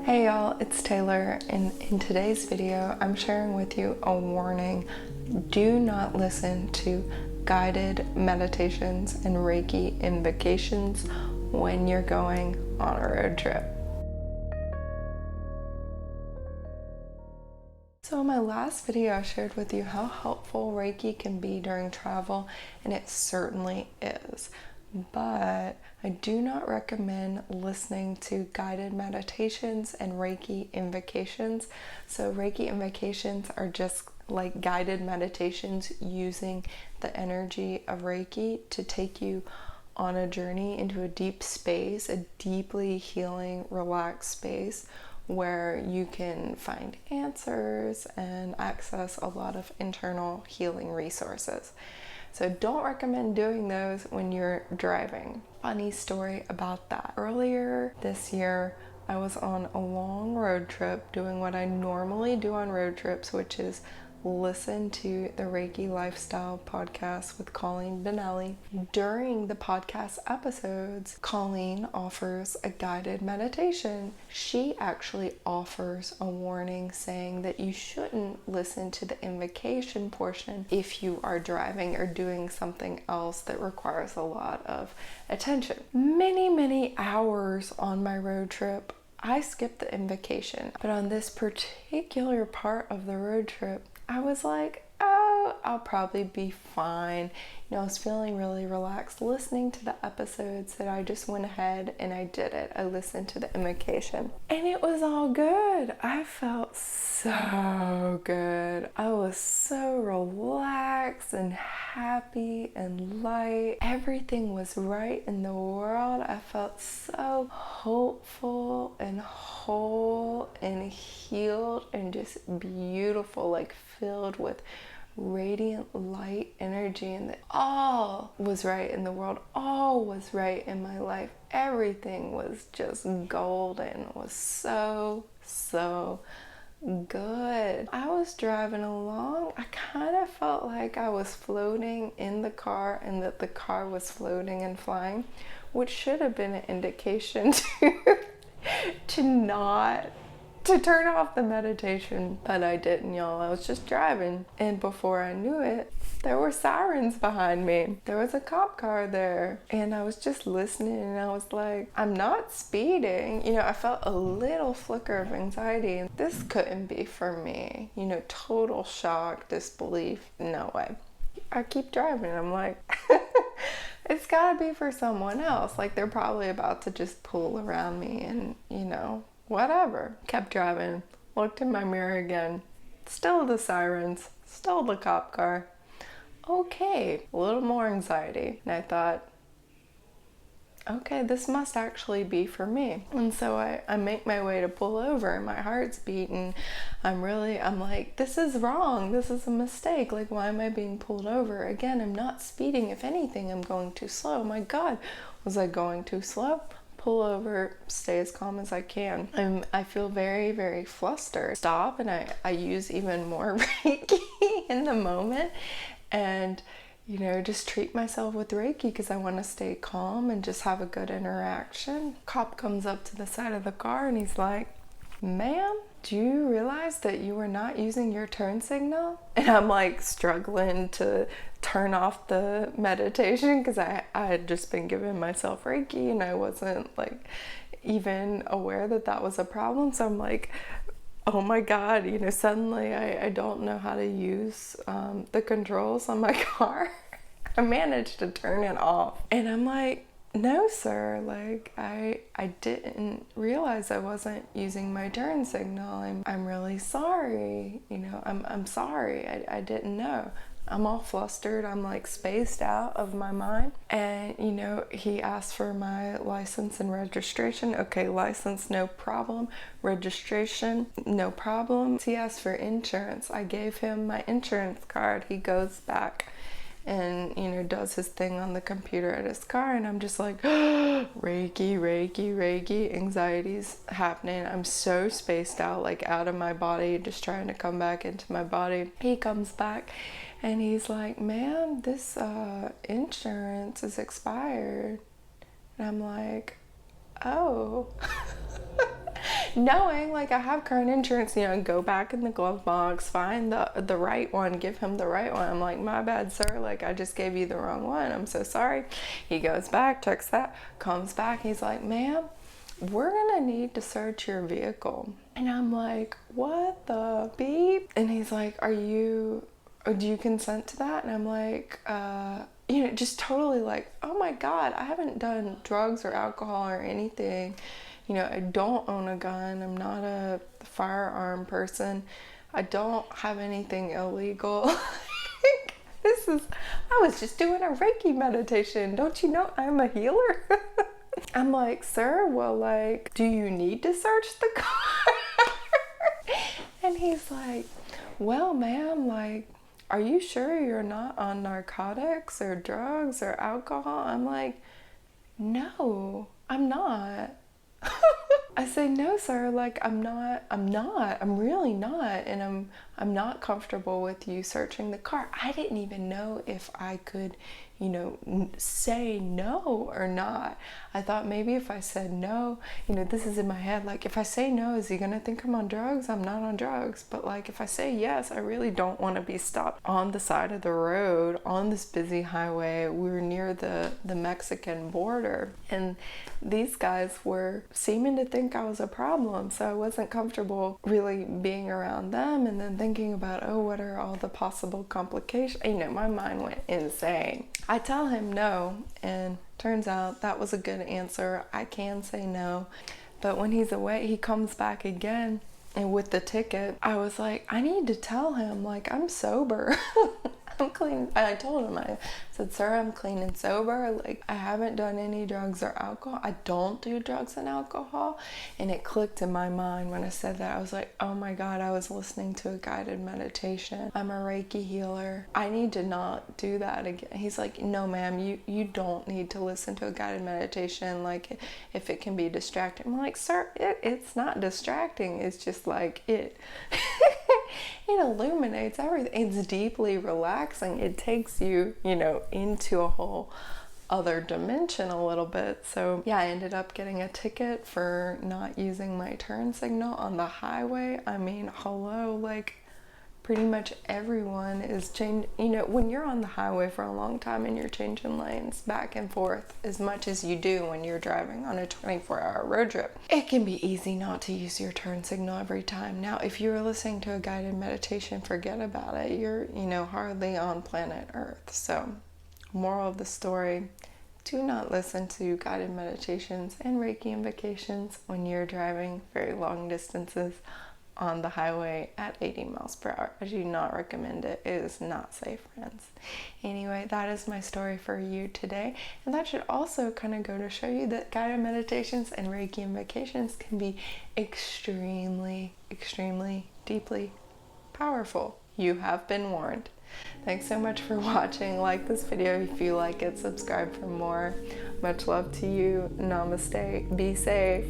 Hey y'all, it's Taylor, and in today's video I'm sharing with you a warning. Do not listen to guided meditations and Reiki invocations when you're going on a road trip. So in my last video I shared with you how helpful Reiki can be during travel, and it certainly is. But I do not recommend listening to guided meditations and Reiki invocations. So Reiki invocations are just like guided meditations using the energy of Reiki to take you on a journey into a deep space, a deeply healing, relaxed space where you can find answers and access a lot of internal healing resources. So don't recommend doing those when you're driving. Funny story about that. Earlier this year, I was on a long road trip doing what I normally do on road trips, which is listen to the Reiki Lifestyle podcast with Colleen Benelli. During the podcast episodes, Colleen offers a guided meditation. She actually offers a warning saying that you shouldn't listen to the invocation portion if you are driving or doing something else that requires a lot of attention. Many hours on my road trip, I skipped the invocation, but on this particular part of the road trip, I was like, oh, I'll probably be fine. You know, I was feeling really relaxed listening to the episodes that I just went ahead and I did it. I listened to the invocation and it was all good. I felt so good. I was so relaxed and happy and light. Everything was right in the world. I felt so hopeful and whole and healed and just beautiful, like filled with radiant light energy, and that all was right in the world, all was right in my life. Everything was just golden. It was so good. I was driving along. I kind of felt like I was floating in the car and that the car was floating and flying, which should have been an indication to turn off the meditation, but I didn't, y'all. I was just driving, and before I knew it, there were sirens behind me. There was a cop car there, and I was just listening, and I was like, I'm not speeding. You know, I felt a little flicker of anxiety, and this couldn't be for me. You know, total shock, disbelief, no way. I keep driving, and I'm like, it's gotta be for someone else. Like, they're probably about to just pull around me and, you know, whatever. Kept driving, looked in my mirror again, still the sirens, still the cop car. Okay, a little more anxiety. And I thought, okay, this must actually be for me. And so I make my way to pull over, and my heart's beating. I'm like, this is wrong. This is a mistake. Like, why am I being pulled over? Again, I'm not speeding. If anything, I'm going too slow. My God, was I going too slow? Pull over, stay as calm as I can. I feel very flustered. Stop, and I use even more Reiki in the moment, and you know, just treat myself with Reiki because I want to stay calm and just have a good interaction. Cop comes up to the side of the car and he's like, ma'am, do you realize that you were not using your turn signal? And I'm like struggling to turn off the meditation because I had just been giving myself Reiki and I wasn't like even aware that that was a problem. So I'm like, oh my God, you know, suddenly I don't know how to use the controls on my car. I managed to turn it off. And I'm like, no, sir, like I didn't realize I wasn't using my turn signal. I'm really sorry. You know, I'm sorry. I didn't know. I'm all flustered. I'm like spaced out of my mind. And, you know, he asked for my license and registration. Okay, license, no problem. Registration, no problem. He asked for insurance. I gave him my insurance card. He goes back and, you know, does his thing on the computer at his car. And I'm just like, Reiki, anxiety's happening. I'm so spaced out, like out of my body, just trying to come back into my body. He comes back and he's like, ma'am, this insurance is expired. And I'm like, oh. knowing like I have current insurance, you know, go back in the glove box, find the right one, give him the right one. I'm like, my bad, sir, like I just gave you the wrong one, I'm so sorry. He goes back, checks that, comes back, he's like, ma'am, we're gonna need to search your vehicle. And I'm like, what the beep? And he's like, do you consent to that? And I'm like, you know, just totally like, oh my God, I haven't done drugs or alcohol or anything. You know, I don't own a gun. I'm not a firearm person. I don't have anything illegal. I was just doing a Reiki meditation. Don't you know I'm a healer? I'm like, sir, well, like, do you need to search the car? And he's like, well, ma'am, like, are you sure you're not on narcotics or drugs or alcohol? I'm like, no, I'm not. I say, no, sir, like, I'm really not. And I'm not comfortable with you searching the car. I didn't even know if I could, you know, say no or not. I thought maybe if I said no, you know, this is in my head, like, if I say no, is he gonna think I'm on drugs? I'm not on drugs. But like, if I say yes, I really don't want to be stopped on the side of the road on this busy highway. We were near the Mexican border, and these guys were seeming to think I was a problem, so I wasn't comfortable really being around them, and then thinking about, oh, what are all the possible complications? You know, my mind went insane. I tell him no, and turns out that was a good answer. I can say no, but when he's away, he comes back again, and with the ticket, I was like, I need to tell him, like, I'm sober. I'm clean. I told him, I said, sir, I'm clean and sober. Like, I haven't done any drugs or alcohol. I don't do drugs and alcohol. And it clicked in my mind when I said that. I was like, oh my God, I was listening to a guided meditation. I'm a Reiki healer. I need to not do that again. He's like, no, ma'am, you don't need to listen to a guided meditation. Like, if it can be distracting. I'm like, sir, it's not distracting. It's just like it illuminates everything. It's deeply relaxing. It takes you, you know, into a whole other dimension a little bit. So yeah, I ended up getting a ticket for not using my turn signal on the highway. I mean, hello, like, pretty much everyone is changing. You know, when you're on the highway for a long time and you're changing lanes back and forth as much as you do when you're driving on a 24-hour road trip, it can be easy not to use your turn signal every time. Now, if you're listening to a guided meditation, forget about it. You're, you know, hardly on planet Earth. So, moral of the story, do not listen to guided meditations and Reiki invocations when you're driving very long distances on the highway at 80 miles per hour. I do not recommend it. It is not safe, friends. Anyway, that is my story for you today. And that should also kind of go to show you that guided meditations and Reiki invocations can be extremely, extremely deeply powerful. You have been warned. Thanks so much for watching. Like this video if you like it. Subscribe for more. Much love to you. Namaste. Be safe.